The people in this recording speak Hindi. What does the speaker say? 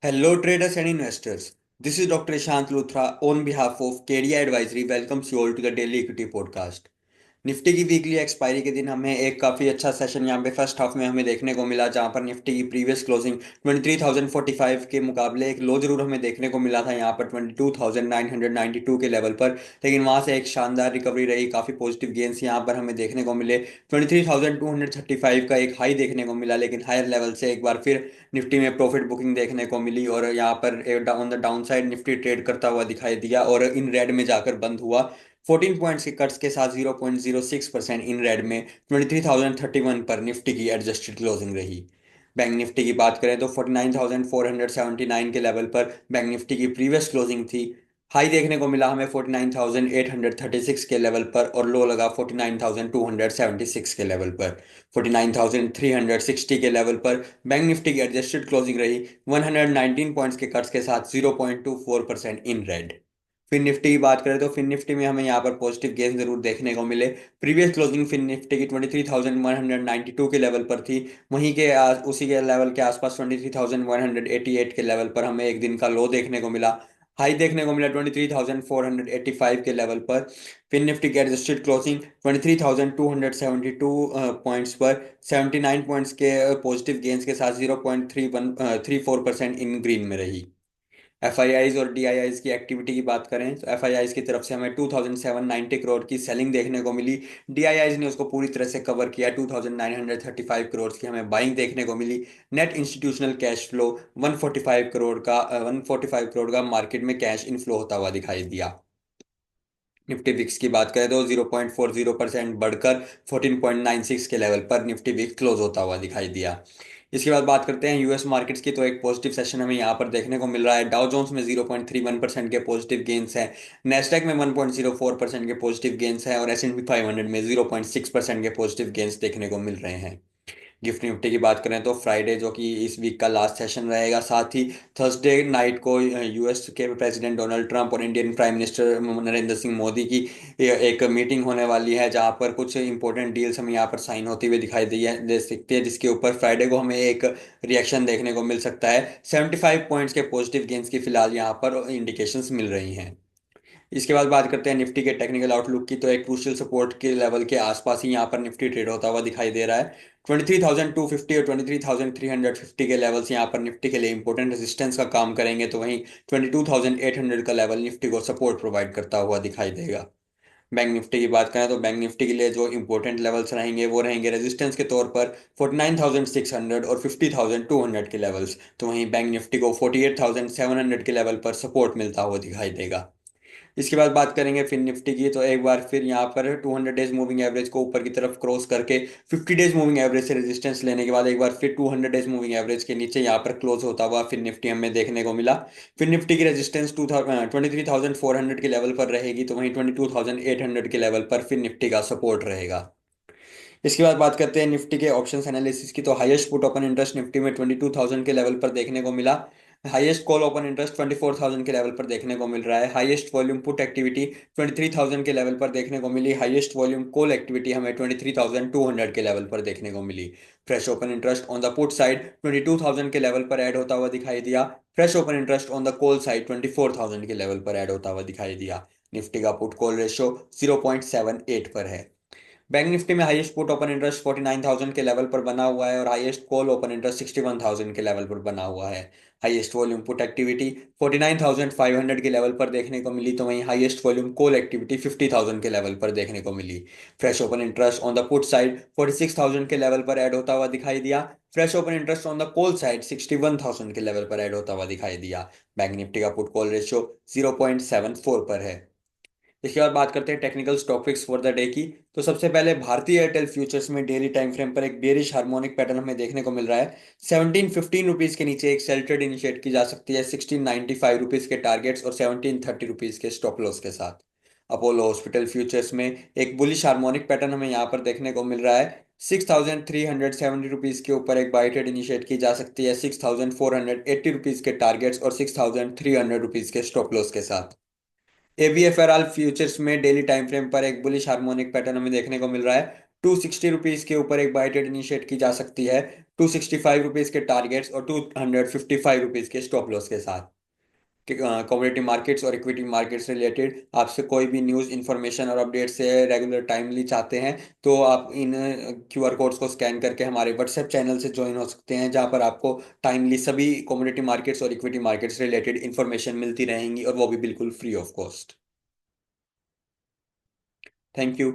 Hello, traders and investors. This is Dr. Ishant Luthra on behalf of KDI Advisory. Welcomes you all to the Daily Equity Podcast. Nifty की वीकली एक्सपायरी के दिन हमें एक काफ़ी अच्छा सेशन यहाँ पे फर्स्ट हाफ में हमें देखने को मिला, जहाँ पर निफ्टी की प्रीवियस क्लोजिंग 23,045 के मुकाबले एक लो जरूर हमें देखने को मिला था यहाँ पर 22,992 के लेवल पर। लेकिन वहाँ से एक शानदार रिकवरी रही, काफ़ी पॉजिटिव गेंस यहाँ पर हमें देखने को मिले। 23,235 का एक हाई देखने को मिला, लेकिन हायर लेवल से एक बार फिर निफ्टी में प्रॉफिट बुकिंग देखने को मिली और यहाँ पर on the down side Nifty trade करता हुआ दिखाई दिया और इन रेड में जाकर बंद हुआ। 14 पॉइंट्स के कट्स के साथ 0.06% इन रेड में 23,031 पर निफ्टी की एडजस्टेड क्लोजिंग रही। बैंक निफ्टी की बात करें तो 49,479 के लेवल पर बैंक निफ्टी की प्रीवियस क्लोजिंग थी। हाई देखने को मिला हमें 49,836 के लेवल पर और लो लगा 49,276 के लेवल पर। 49,360 के लेवल पर बैंक निफ्टी की एडजस्टेड क्लोजिंग रही 119 पॉइंट्स के कट्स के साथ 0.24% इन रेड। फिन निफ्टी की बात करें तो फिन निफ्टी में हमें यहाँ पर पॉजिटिव गेन जरूर देखने को मिले। प्रीवियस क्लोजिंग फिन निफ्टी की 23,192 के लेवल पर थी। वहीं के उसी के लेवल के आसपास 23,188 के लेवल पर हमें एक दिन का लो देखने को मिला। हाई देखने को मिला 23,485 के लेवल पर। फिन निफ्टी की एडजस्टेड क्लोजिंग 23,272 पॉइंट्स पर 79 पॉइंट्स के पॉजिटिव गेन्स के साथ 0.34% इन ग्रीन में रही। एफआईआईज और डीआईआईज की एक्टिविटी की बात करें तो एफआईआईज की तरफ से हमें 2790 करोड़ की सेलिंग देखने को मिली। डीआईआईज ने उसको पूरी तरह से कवर किया, 2935 करोड़ की हमें बाइंग देखने को मिली। Net institutional cash flow 145 crore का मार्केट में कैश इनफ्लो होता हुआ दिखाई दिया। निफ्टी विक्स की बात करें तो 0.40% बढ़कर 14.96 के लेवल पर निफ्टी विक्स क्लोज होता हुआ दिखाई दिया। इसके बाद बात करते हैं यूएस मार्केट्स की, तो एक पॉजिटिव सेशन हमें यहाँ पर देखने को मिल रहा है। डाउ जोन्स में 0.31% के पॉजिटिव गेन्स हैं। नेस्डैक में 1.04% के पॉजिटिव गेन्स हैं और एस&पी 500 में 0.6% के पॉजिटिव गेन्स देखने को मिल रहे हैं। गिफ्ट निफ्टी की बात करें तो फ्राइडे जो कि इस वीक का लास्ट सेशन रहेगा, साथ ही थर्सडे नाइट को यूएस के प्रेसिडेंट डोनाल्ड ट्रंप और Indian prime minister Narendra Singh Modi की एक मीटिंग होने वाली है, जहां पर कुछ इंपॉर्टेंट डील्स हमें यहाँ पर साइन होती हुई दिखाई दे सकती है, जिसके ऊपर फ्राइडे को हमें एक रिएक्शन देखने को मिल सकता है। 75 पॉइंट्स के पॉजिटिव गेंस की फिलहाल यहाँ पर इंडिकेशंस मिल रही हैं। इसके बाद बात करते हैं निफ्टी के टेक्निकल आउटलुक की, तो एक क्रूशियल सपोर्ट के लेवल के आसपास ही यहाँ पर निफ्टी ट्रेड होता हुआ दिखाई दे रहा है। 23,250 और 23,350 के लेवल्स यहाँ पर निफ्टी के लिए इंपॉर्टेंट रेजिस्टेंस का काम करेंगे, तो वहीं 22,800 का लेवल निफ्टी को सपोर्ट प्रोवाइड करता हुआ दिखाई देगा। बैंक निफ्टी की बात करें तो बैंक निफ्टी के लिए जो इंपॉर्टेंट लेवल्स रहेंगे वो रहेंगे रेजिस्टेंस के तौर पर 49,600 और 50,200 के लेवल्स, तो वहीं बैंक निफ्टी को 48,700 के लेवल पर सपोर्ट मिलता हुआ दिखाई देगा। इसके बाद बात करेंगे फिर निफ्टी की, तो एक बार फिर यहाँ पर 200 डेज मूविंग एवरेज को ऊपर की तरफ क्रॉस करके 50 डेज मूविंग एवरेज से रेजिस्टेंस लेने के बाद एक बार फिर 200 डेज मूविंग एवरेज के नीचे यहाँ पर क्लोज होता हुआ फिर निफ्टी हमें देखने को मिला। फिर निफ्टी की रेजिस्टेंस 23,400 के लेवल पर रहेगी, तो वहीं 22,800 के लेवल पर फिर निफ्टी का सपोर्ट रहेगा। इसके बाद बात करते हैं निफ्टी के ऑप्शंस एनालिसिस की, तो highest put open interest Nifty में 22,000 के लेवल पर देखने को मिला। हाईएस्ट कॉल ओपन इंटरेस्ट 24,000 के लेवल पर देखने को मिल रहा है। हाईएस्ट वॉल्यूम पुट एक्टिविटी 23,000 के लेवल पर देखने को मिली। हाईएस्ट वॉल्यूम कॉल एक्टिविटी हमें 23,200 के लेवल पर देखने को मिली। Fresh open interest on the put side 22,000 के लेवल पर ऐड होता हुआ दिखाई दिया। Fresh open interest on the call side 24,000 के लेवल पर ऐड होता हुआ दिखाई दिया। निफ्टी का पुट कॉल रेशियो 0.78 पर है। बैंक निफ्टी में हाईएस्ट पुट ओपन इंटरेस्ट 49,000 के लेवल पर बना हुआ है और हाईएस्ट कॉल ओपन इंटरेस्ट 61,000 के लेवल पर बना हुआ है। हाईएस्ट वॉल्यूम पुट एक्टिविटी 49,500 के लेवल पर देखने को मिली, तो वहीं हाईएस्ट वॉल्यूम कॉल एक्टिविटी 50,000 के लेवल पर देखने को मिली। Fresh open interest on the put side 46,000 के लेवल पर ऐड होता हुआ दिखाई दिया। Fresh open interest on the call side 61,000 के लेवल पर ऐड होता हुआ दिखाई दिया। बैंक निफ्टी का पुट कॉल रेशियो 0.74 पर है। इसके बाद बात करते हैं technical stock picks for the day की, तो सबसे पहले भारतीय एयरटेल फ्यूचर्स में डेली टाइम फ्रेम पर एक बेरिश हार्मोनिक पैटर्न हमें देखने को मिल रहा है। 1715 रुपीज के नीचे एक सेल ट्रेड इनिशिएट की जा सकती है 1695 रुपीज के टारगेट्स और 1730 रुपीज के स्टॉप लॉस के साथ। अपोलो हॉस्पिटल फ्यूचर्स में एक बुलिश हार्मोनिक पैटर्न हमें यहाँ पर देखने को मिल रहा है। 6,370 रुपीज के ऊपर एक बाई ट्रेड इनिशिएट की जा सकती है 6,480 रुपीज के टारगेट्स और 6,300 रुपीज के स्टॉप लॉस के साथ। एबीएफआरएल फ्यूचर्स में डेली टाइम फ्रेम पर एक बुलिश हार्मोनिक पैटर्न हमें देखने को मिल रहा है। 260 रुपीज के ऊपर एक बाय ट्रेड इनिशिएट की जा सकती है, 265 रुपीज के टारगेट्स और 255 रुपीज के स्टॉप लॉस के साथ। कमोडिटी मार्केट्स और इक्विटी मार्केट्स रिलेटेड आपसे कोई भी न्यूज़ इन्फॉर्मेशन और अपडेट से रेगुलर टाइमली चाहते हैं तो आप इन QR कोड्स को स्कैन करके हमारे व्हाट्सएप चैनल से ज्वाइन हो सकते हैं, जहां पर आपको टाइमली सभी कमोडिटी मार्केट्स और इक्विटी मार्केट्स रिलेटेड इन्फॉर्मेशन मिलती रहेंगी, और वो भी बिल्कुल free of cost. Thank you.